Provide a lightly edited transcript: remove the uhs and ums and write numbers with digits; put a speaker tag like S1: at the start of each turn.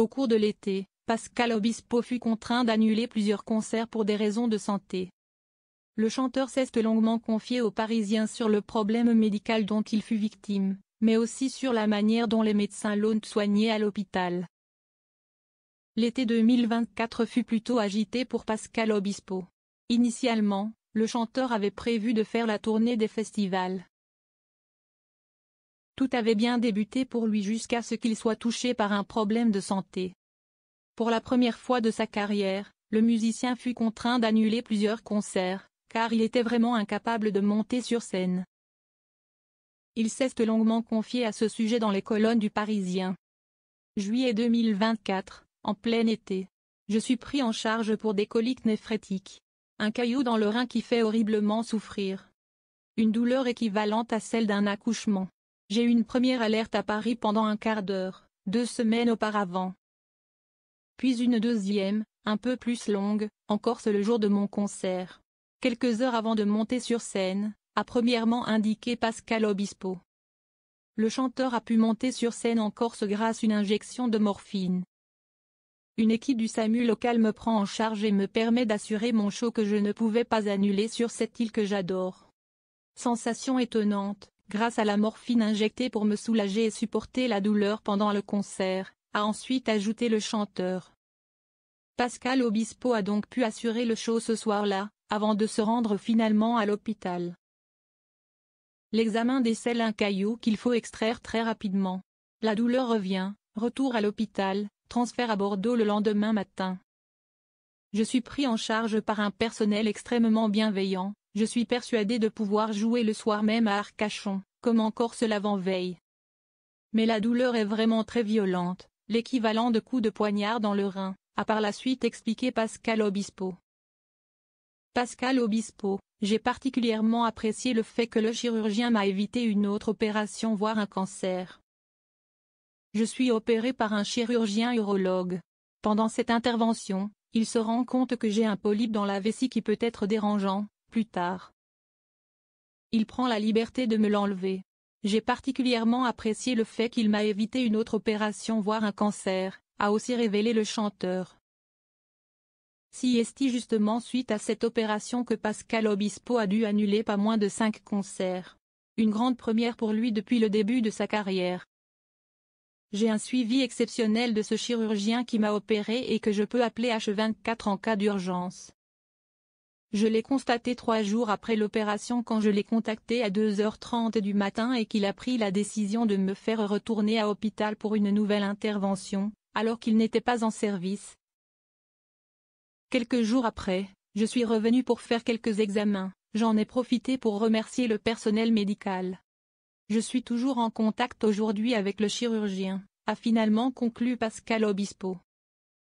S1: Au cours de l'été, Pascal Obispo fut contraint d'annuler plusieurs concerts pour des raisons de santé. Le chanteur s'est longuement confié aux Parisiens sur le problème médical dont il fut victime, mais aussi sur la manière dont les médecins l'ont soigné à l'hôpital. L'été 2024 fut plutôt agité pour Pascal Obispo. Initialement, le chanteur avait prévu de faire la tournée des festivals. Tout avait bien débuté pour lui jusqu'à ce qu'il soit touché par un problème de santé. Pour la première fois de sa carrière, le musicien fut contraint d'annuler plusieurs concerts, car il était vraiment incapable de monter sur scène. Il s'est longuement confié à ce sujet dans les colonnes du Parisien. Juillet 2024, en plein été. Je suis pris en charge pour des coliques néphrétiques. Un caillou dans le rein qui fait horriblement souffrir. Une douleur équivalente à celle d'un accouchement. J'ai eu une première alerte à Paris pendant un quart d'heure, 2 semaines auparavant. Puis une deuxième, un peu plus longue, en Corse le jour de mon concert. Quelques heures avant de monter sur scène, a premièrement indiqué Pascal Obispo. Le chanteur a pu monter sur scène en Corse grâce à une injection de morphine. Une équipe du SAMU local me prend en charge et me permet d'assurer mon show que je ne pouvais pas annuler sur cette île que j'adore. Sensation étonnante, grâce à la morphine injectée pour me soulager et supporter la douleur pendant le concert, a ensuite ajouté le chanteur. Pascal Obispo a donc pu assurer le show ce soir-là, avant de se rendre finalement à l'hôpital. L'examen décèle un caillou qu'il faut extraire très rapidement. La douleur revient, retour à l'hôpital, transfert à Bordeaux le lendemain matin. Je suis pris en charge par un personnel extrêmement bienveillant, je suis persuadé de pouvoir jouer le soir même à Arcachon, comme en Corse l'avant-veille. Mais la douleur est vraiment très violente, l'équivalent de coups de poignard dans le rein, a par la suite expliqué Pascal Obispo. Pascal Obispo, j'ai particulièrement apprécié le fait que le chirurgien m'a évité une autre opération voire un cancer. Je suis opéré par un chirurgien urologue. Pendant cette intervention, il se rend compte que j'ai un polype dans la vessie qui peut être dérangeant, plus tard. Il prend la liberté de me l'enlever. J'ai particulièrement apprécié le fait qu'il m'a évité une autre opération voire un cancer, a aussi révélé le chanteur. C'est justement suite à cette opération que Pascal Obispo a dû annuler pas moins de 5 concerts. Une grande première pour lui depuis le début de sa carrière. J'ai un suivi exceptionnel de ce chirurgien qui m'a opéré et que je peux appeler H24 en cas d'urgence. Je l'ai constaté 3 jours après l'opération quand je l'ai contacté à 2h30 du matin et qu'il a pris la décision de me faire retourner à l'hôpital pour une nouvelle intervention, alors qu'il n'était pas en service. Quelques jours après, je suis revenu pour faire quelques examens, j'en ai profité pour remercier le personnel médical. Je suis toujours en contact aujourd'hui avec le chirurgien, a finalement conclu Pascal Obispo.